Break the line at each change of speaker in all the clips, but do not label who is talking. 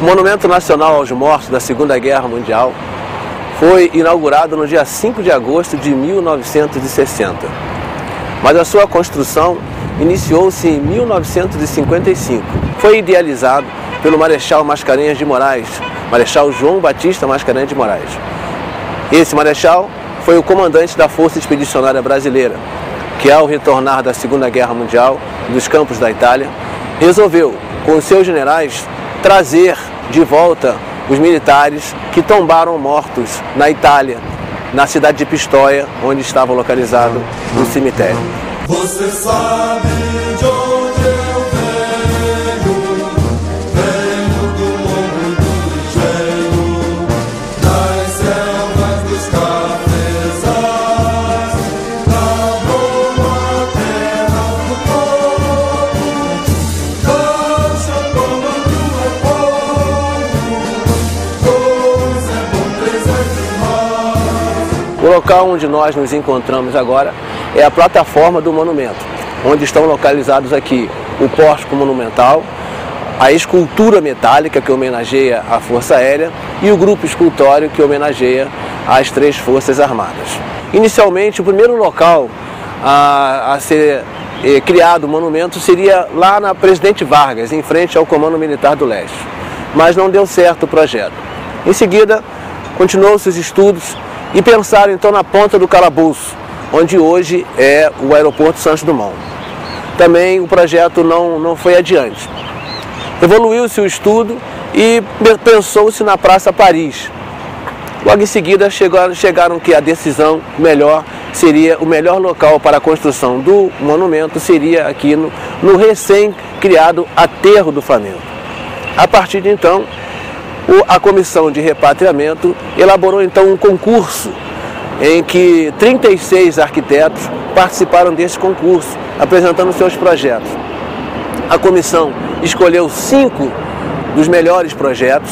Monumento Nacional aos Mortos da Segunda Guerra Mundial foi inaugurado no dia 5 de agosto de 1960, mas a sua construção iniciou-se em 1955. Foi idealizado pelo Marechal Mascarenhas de Moraes, Marechal João Batista Mascarenhas de Moraes. Esse marechal foi o comandante da Força Expedicionária Brasileira, que ao retornar da Segunda Guerra Mundial, dos campos da Itália, resolveu, com seus generais, trazer de volta os militares que tombaram mortos na Itália, na cidade de Pistoia, onde estava localizado o cemitério.
Você sabe de onde eu venho? Venho do morro do engenho, das selvas dos cafezais, da boa terra do povo, cancha comando é povo, dois é bom, três é demais.
O local onde nós nos encontramos agora é a plataforma do monumento, onde estão localizados aqui o pórtico monumental, a escultura metálica que homenageia a Força Aérea e o grupo escultório que homenageia as 3 Forças Armadas. Inicialmente, o primeiro local a ser criado o monumento seria lá na Presidente Vargas, em frente ao Comando Militar do Leste, mas não deu certo o projeto. Em seguida, continuou-se os estudos e pensaram então na Ponta do Calabouço, onde hoje é o aeroporto Santos Dumont. Também o projeto não foi adiante. Evoluiu-se o estudo e pensou-se na Praça Paris. Logo em seguida chegaram que a decisão melhor seria, o melhor local para a construção do monumento seria aqui no recém-criado Aterro do Flamengo. A partir de então, a Comissão de Repatriamento elaborou então um concurso em que 36 arquitetos participaram desse concurso, apresentando seus projetos. A comissão escolheu 5 dos melhores projetos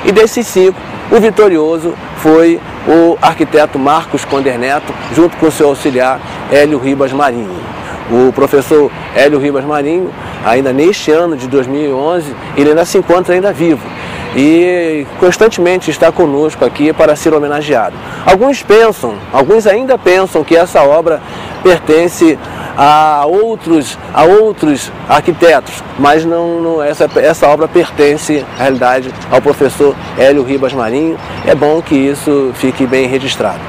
e desses 5, o vitorioso foi o arquiteto Marcos Conder Neto, junto com seu auxiliar Hélio Ribas Marinho. O professor Hélio Ribas Marinho, ainda neste ano de 2011, ele ainda se encontra ainda vivo e constantemente está conosco aqui para ser homenageado. Alguns ainda pensam que essa obra pertence a outros arquitetos, mas essa obra pertence, na realidade, ao professor Hélio Ribas Marinho. É bom que isso fique bem registrado.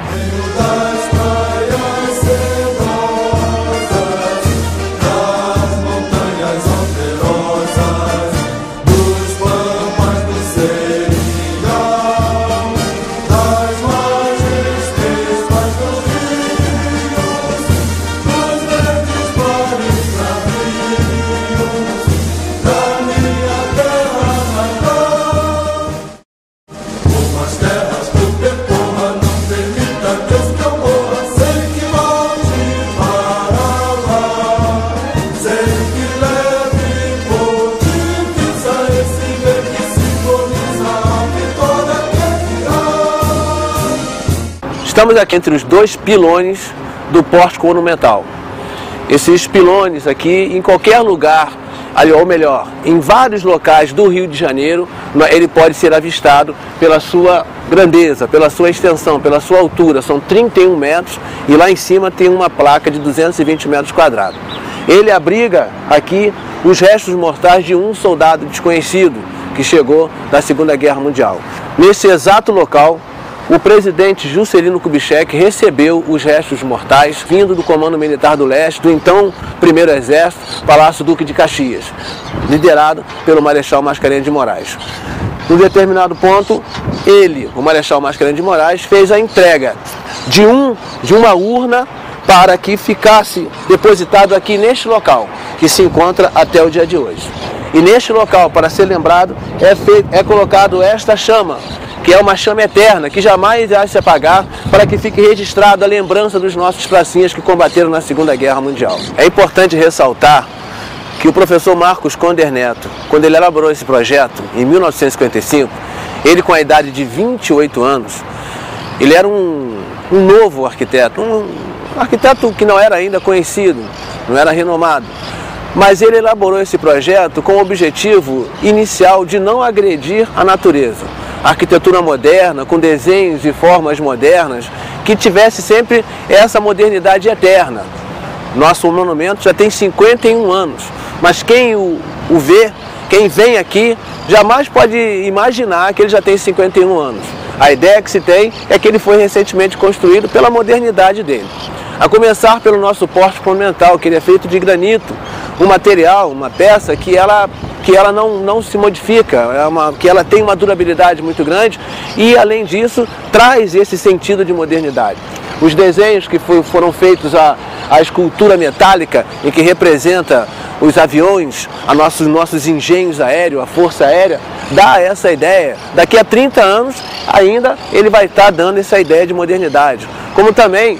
Estamos aqui entre os 2 pilones do pórtico monumental. Esses pilones aqui, em qualquer lugar, ou melhor, em vários locais do Rio de Janeiro, ele pode ser avistado pela sua grandeza, pela sua extensão, pela sua altura. São 31 metros e lá em cima tem uma placa de 220 metros quadrados. Ele abriga aqui os restos mortais de um soldado desconhecido que chegou da Segunda Guerra Mundial. Nesse exato local, o presidente Juscelino Kubitschek recebeu os restos mortais vindo do Comando Militar do Leste, do então Primeiro Exército, Palácio Duque de Caxias, liderado pelo Marechal Mascarenhas de Moraes. Num determinado ponto, o Marechal Mascarenhas de Moraes, fez a entrega de uma urna para que ficasse depositado aqui neste local, que se encontra até o dia de hoje. E neste local, para ser lembrado, é colocado esta chama, que é uma chama eterna, que jamais irá se apagar, para que fique registrada a lembrança dos nossos pracinhas que combateram na Segunda Guerra Mundial. É importante ressaltar que o professor Marcos Conder Neto, quando ele elaborou esse projeto, em 1955, ele com a idade de 28 anos, ele era um novo arquiteto, um arquiteto que não era ainda conhecido, não era renomado, mas ele elaborou esse projeto com o objetivo inicial de não agredir a natureza. A arquitetura moderna, com desenhos e formas modernas, que tivesse sempre essa modernidade eterna. Nosso monumento já tem 51 anos, mas quem o vê, quem vem aqui, jamais pode imaginar que ele já tem 51 anos. A ideia que se tem é que ele foi recentemente construído pela modernidade dele. A começar pelo nosso pórtico monumental, que ele é feito de granito, um material, uma peça que ela não se modifica, que ela tem uma durabilidade muito grande e, além disso, traz esse sentido de modernidade. Os desenhos que foram feitos, a escultura metálica, em que representa os aviões, nossos engenhos aéreos, a força aérea, dá essa ideia. Daqui a 30 anos ainda ele vai estar dando essa ideia de modernidade. Como também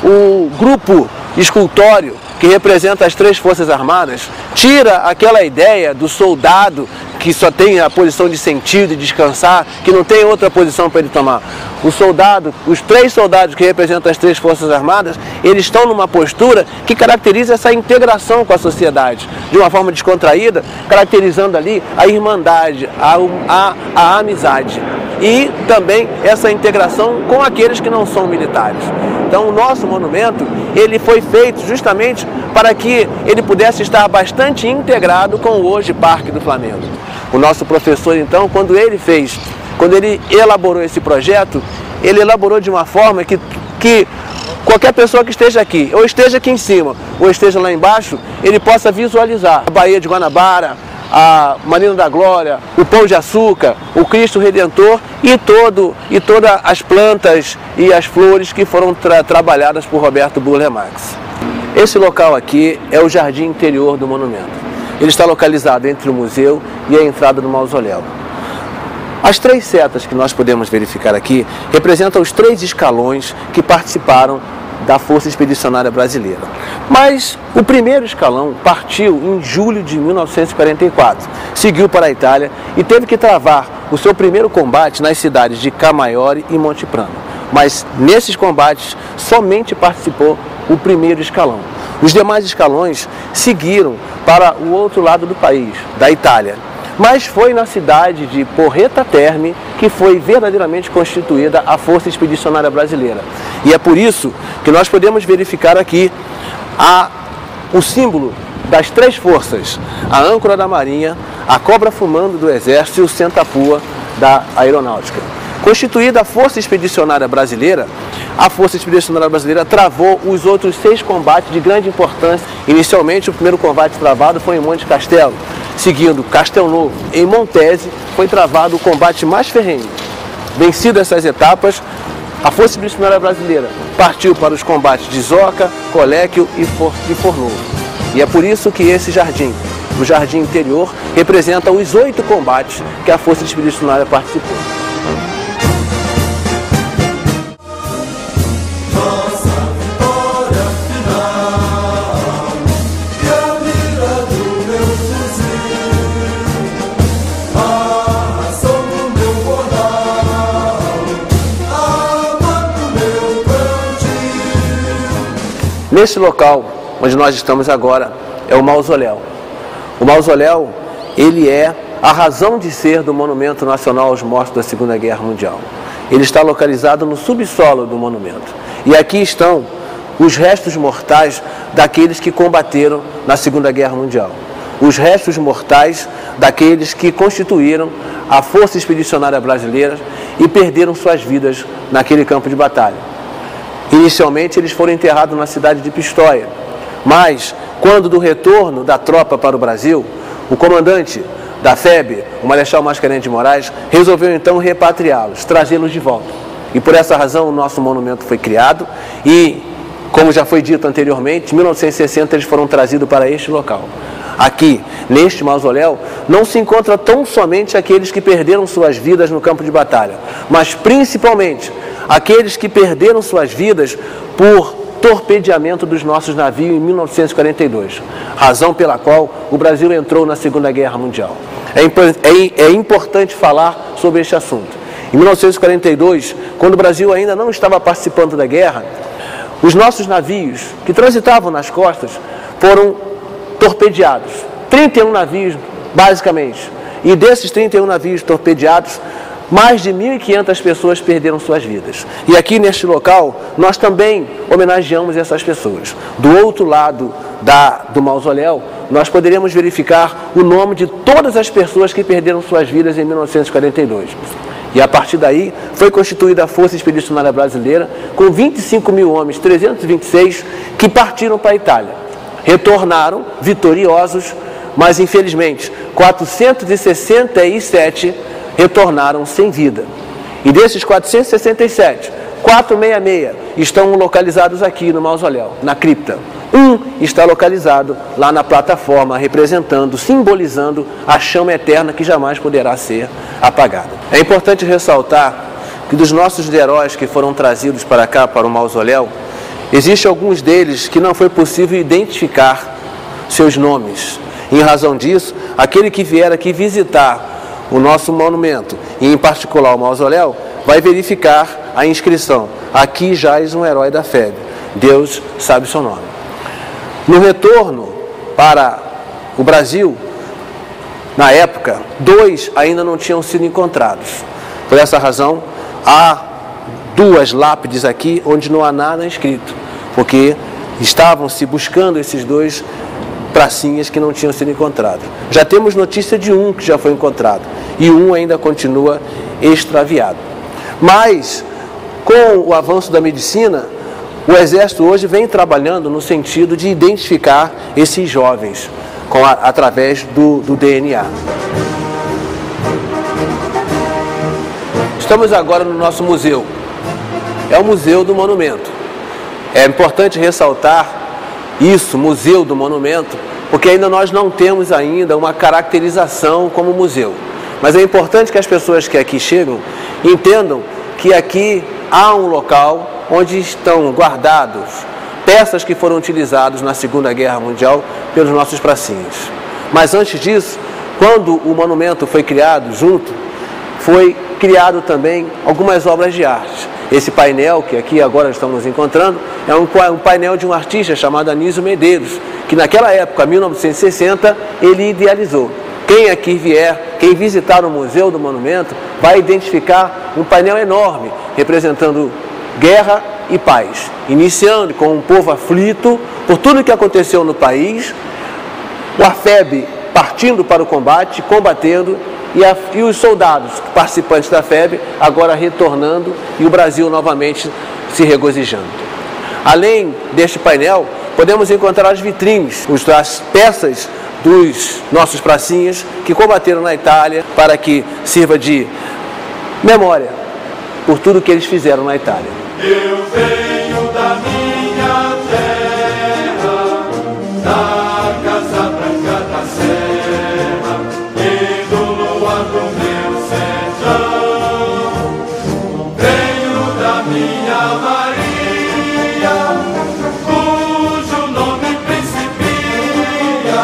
o grupo escultório, que representa as 3 Forças Armadas, tira aquela ideia do soldado que só tem a posição de sentido e descansar, que não tem outra posição para ele tomar. O soldado, os 3 soldados que representam as 3 Forças Armadas, eles estão numa postura que caracteriza essa integração com a sociedade, de uma forma descontraída, caracterizando ali a irmandade, a amizade e também essa integração com aqueles que não são militares. Então o nosso monumento, ele foi feito justamente para que ele pudesse estar bastante integrado com o hoje Parque do Flamengo. O nosso professor, então, quando ele elaborou esse projeto, ele elaborou de uma forma que qualquer pessoa que esteja aqui, ou esteja aqui em cima, ou esteja lá embaixo, ele possa visualizar a Baía de Guanabara, a Marina da Glória, o Pão de Açúcar, o Cristo Redentor e todas as plantas e as flores que foram trabalhadas por Roberto Burle Marx. Esse local aqui é o jardim interior do monumento. Ele está localizado entre o museu e a entrada do mausoléu. As 3 setas que nós podemos verificar aqui representam os 3 escalões que participaram da Força Expedicionária Brasileira. Mas o primeiro escalão partiu em julho de 1944, seguiu para a Itália e teve que travar o seu primeiro combate nas cidades de Camaiore e Monte Prano. Mas nesses combates somente participou o primeiro escalão. Os demais escalões seguiram para o outro lado do país, da Itália. Mas foi na cidade de Porretta Terme que foi verdadeiramente constituída a Força Expedicionária Brasileira. E é por isso que nós podemos verificar aqui o símbolo das 3 forças, a âncora da Marinha, a cobra fumando do Exército e o centapua da Aeronáutica. Constituída a Força Expedicionária Brasileira, a Força Expedicionária Brasileira travou os outros 6 combates de grande importância. Inicialmente, o primeiro combate travado foi em Monte Castelo. Seguindo Castel Novo, em Montese, foi travado o combate mais ferrenho. Vencidas essas etapas, a Força Expedicionária Brasileira partiu para os combates de Zoca, Coléquio e Fornovo. E é por isso que esse jardim, o jardim interior, representa os 8 combates que a Força Expedicionária participou. Nesse local onde nós estamos agora é o mausoléu. O mausoléu, ele é a razão de ser do Monumento Nacional aos Mortos da Segunda Guerra Mundial. Ele está localizado no subsolo do monumento. E aqui estão os restos mortais daqueles que combateram na Segunda Guerra Mundial. Os restos mortais daqueles que constituíram a Força Expedicionária Brasileira e perderam suas vidas naquele campo de batalha. Inicialmente eles foram enterrados na cidade de Pistoia, mas quando do retorno da tropa para o Brasil, o comandante da FEB, o Marechal Mascarenhas de Moraes, resolveu então repatriá-los, trazê-los de volta. E por essa razão o nosso monumento foi criado e, como já foi dito anteriormente, em 1960 eles foram trazidos para este local. Aqui, neste mausoléu, não se encontra tão somente aqueles que perderam suas vidas no campo de batalha, mas principalmente aqueles que perderam suas vidas por torpedeamento dos nossos navios em 1942, razão pela qual o Brasil entrou na Segunda Guerra Mundial. É importante falar sobre este assunto. Em 1942, quando o Brasil ainda não estava participando da guerra, os nossos navios que transitavam nas costas foram torpedeados. 31 navios, basicamente. E desses 31 navios torpedeados, mais de 1.500 pessoas perderam suas vidas. E aqui neste local, nós também homenageamos essas pessoas. Do outro lado do mausoléu, nós poderíamos verificar o nome de todas as pessoas que perderam suas vidas em 1942. E a partir daí, foi constituída a Força Expedicionária Brasileira, com 25 mil homens, 326, que partiram para a Itália. Retornaram vitoriosos, mas infelizmente, 467 retornaram sem vida. E desses 467, 466 estão localizados aqui no mausoléu, na cripta. Um está localizado lá na plataforma, representando, simbolizando a chama eterna que jamais poderá ser apagada. É importante ressaltar que dos nossos heróis que foram trazidos para cá, para o mausoléu, existem alguns deles que não foi possível identificar seus nomes. Em razão disso, aquele que vier aqui visitar o nosso monumento, e em particular o mausoléu, vai verificar a inscrição: aqui jaz um herói da FEB, Deus sabe o seu nome. No retorno para o Brasil, na época, 2 ainda não tinham sido encontrados. Por essa razão, há 2 lápides aqui onde não há nada escrito, porque estavam se buscando esses 2 pracinhas que não tinham sido encontrados. Já temos notícia de um que já foi encontrado, e um ainda continua extraviado. Mas, com o avanço da medicina, o Exército hoje vem trabalhando no sentido de identificar esses jovens através do DNA. Estamos agora no nosso museu. É o Museu do Monumento. É importante ressaltar isso, Museu do Monumento, porque ainda nós não temos ainda uma caracterização como museu. Mas é importante que as pessoas que aqui chegam entendam que aqui há um local onde estão guardados peças que foram utilizadas na Segunda Guerra Mundial pelos nossos pracinhas. Mas antes disso, quando o monumento foi criado foi criado também algumas obras de arte. Esse painel que aqui agora estamos encontrando é um painel de um artista chamado Anísio Medeiros, que naquela época, 1960, ele idealizou. Quem aqui vier, quem visitar o Museu do Monumento, vai identificar um painel enorme, representando guerra e paz, iniciando com um povo aflito por tudo o que aconteceu no país, o AFEB partindo para o combate, combatendo, e os soldados participantes da FEB agora retornando e o Brasil novamente se regozijando. Além deste painel, podemos encontrar as vitrines, as peças dos nossos pracinhas que combateram na Itália, para que sirva de memória por tudo que eles fizeram na Itália.
Eu venho da minha terra, da Casa Branca da Serra, e do luar do meu sertão. Venho da minha Maria, cujo nome principia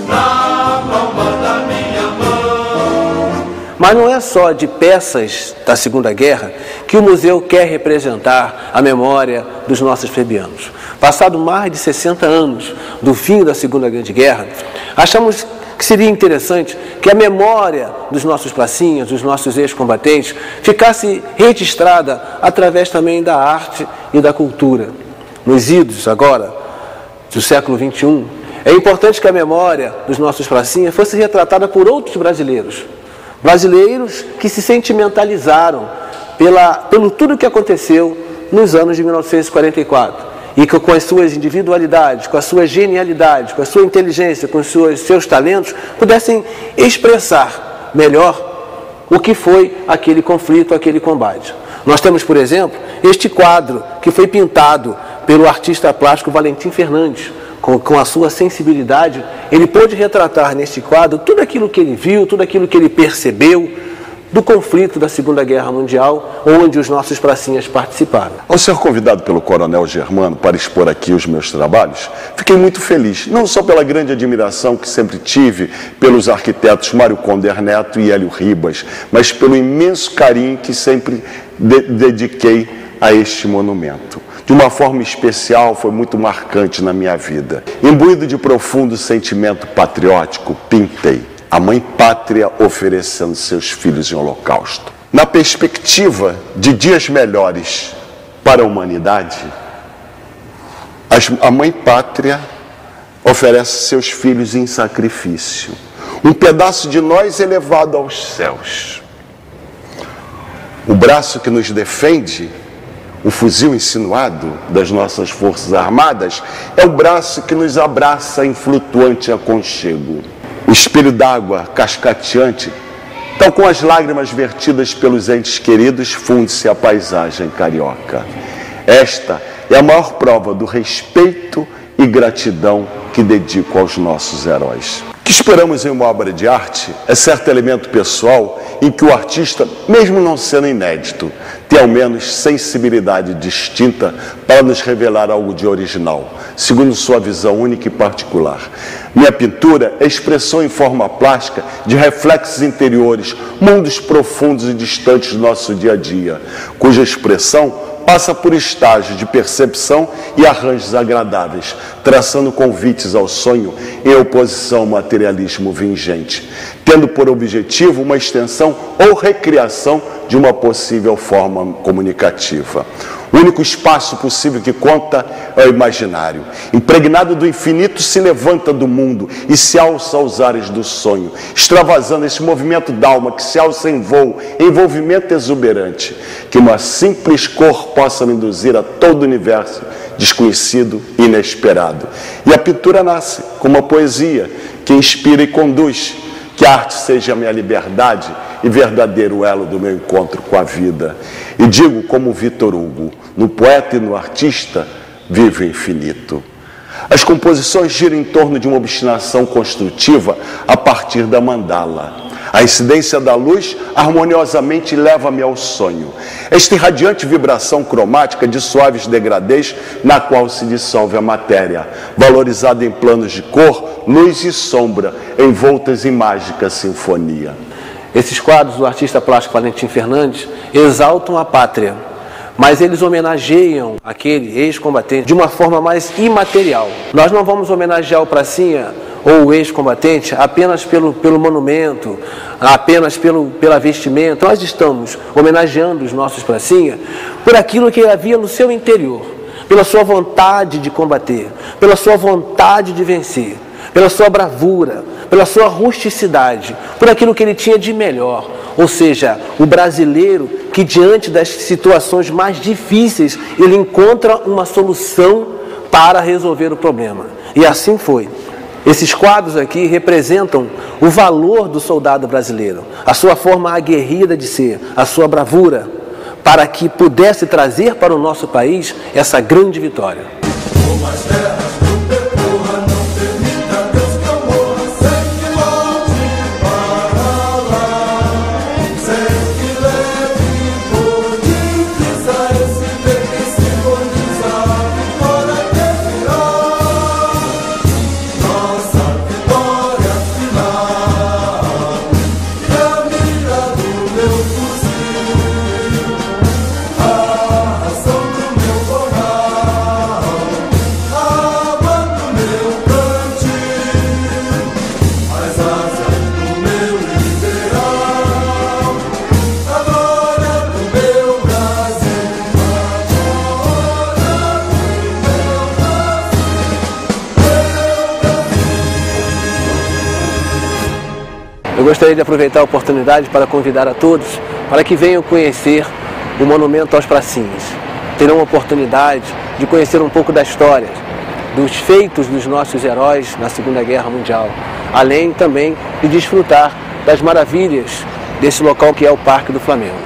na palma da minha mão.
Mas não é só de peças da Segunda Guerra que o museu quer representar a memória dos nossos febianos. Passado mais de 60 anos do fim da Segunda Grande Guerra, achamos que seria interessante que a memória dos nossos pracinhas, dos nossos ex-combatentes, ficasse registrada através também da arte e da cultura. Nos idos agora, do século XXI, é importante que a memória dos nossos pracinhas fosse retratada por outros brasileiros. Brasileiros que se sentimentalizaram pelo tudo que aconteceu nos anos de 1944 e que com as suas individualidades, com a sua genialidade, com a sua inteligência, com os seus talentos, pudessem expressar melhor o que foi aquele conflito, aquele combate. Nós temos, por exemplo, este quadro que foi pintado pelo artista plástico Valentim Fernandes. Com a sua sensibilidade, ele pôde retratar neste quadro tudo aquilo que ele viu, tudo aquilo que ele percebeu do conflito da Segunda Guerra Mundial, onde os nossos pracinhas participaram.
Ao ser convidado pelo Coronel Germano para expor aqui os meus trabalhos, fiquei muito feliz, não só pela grande admiração que sempre tive pelos arquitetos Mário Conder Neto e Hélio Ribas, mas pelo imenso carinho que sempre dediquei a este monumento. de uma forma especial, foi muito marcante na minha vida. Imbuído de profundo sentimento patriótico, pintei a Mãe Pátria oferecendo seus filhos em holocausto. Na perspectiva de dias melhores para a humanidade, a Mãe Pátria oferece seus filhos em sacrifício. Um pedaço de nós elevado aos céus. O braço que nos defende, o fuzil insinuado das nossas forças armadas, é o braço que nos abraça em flutuante aconchego. O espelho d'água cascateante, tal com as lágrimas vertidas pelos entes queridos, funde-se a paisagem carioca. Esta é a maior prova do respeito e gratidão que dedico aos nossos heróis. O que esperamos em uma obra de arte é certo elemento pessoal em que o artista, mesmo não sendo inédito, tem ao menos sensibilidade distinta para nos revelar algo de original, segundo sua visão única e particular. Minha pintura é expressão em forma plástica de reflexos interiores, mundos profundos e distantes do nosso dia a dia, cuja expressão passa por estágios de percepção e arranjos agradáveis, traçando convites ao sonho em oposição ao materialismo vingente, tendo por objetivo uma extensão ou recriação de uma possível forma comunicativa. O único espaço possível que conta é o imaginário. Impregnado do infinito, se levanta do mundo e se alça aos ares do sonho, extravasando esse movimento d'alma que se alça em voo, envolvimento exuberante, que uma simples cor possa me induzir a todo o universo desconhecido e inesperado. E a pintura nasce como uma poesia que inspira e conduz, que a arte seja a minha liberdade e verdadeiro elo do meu encontro com a vida. E digo como Victor Hugo, no poeta e no artista, vive o infinito. As composições giram em torno de uma obstinação construtiva a partir da mandala. A incidência da luz harmoniosamente leva-me ao sonho. Esta irradiante vibração cromática de suaves degradês na qual se dissolve a matéria, valorizada em planos de cor, luz e sombra, envoltas em mágica sinfonia.
Esses quadros do artista plástico Valentim Fernandes exaltam a pátria, mas eles homenageiam aquele ex-combatente de uma forma mais imaterial. Nós não vamos homenagear o pracinha ou o ex-combatente apenas pelo monumento, apenas pela vestimenta. Nós estamos homenageando os nossos pracinha por aquilo que havia no seu interior, pela sua vontade de combater, pela sua vontade de vencer, pela sua bravura, pela sua rusticidade, por aquilo que ele tinha de melhor. Ou seja, o brasileiro que diante das situações mais difíceis, ele encontra uma solução para resolver o problema. E assim foi. Esses quadros aqui representam o valor do soldado brasileiro, a sua forma aguerrida de ser, a sua bravura, para que pudesse trazer para o nosso país essa grande vitória. Eu gostaria de aproveitar a oportunidade para convidar a todos para que venham conhecer o Monumento aos Pracinhas. Terão a oportunidade de conhecer um pouco da história, dos feitos dos nossos heróis na Segunda Guerra Mundial, além também de desfrutar das maravilhas desse local que é o Parque do Flamengo.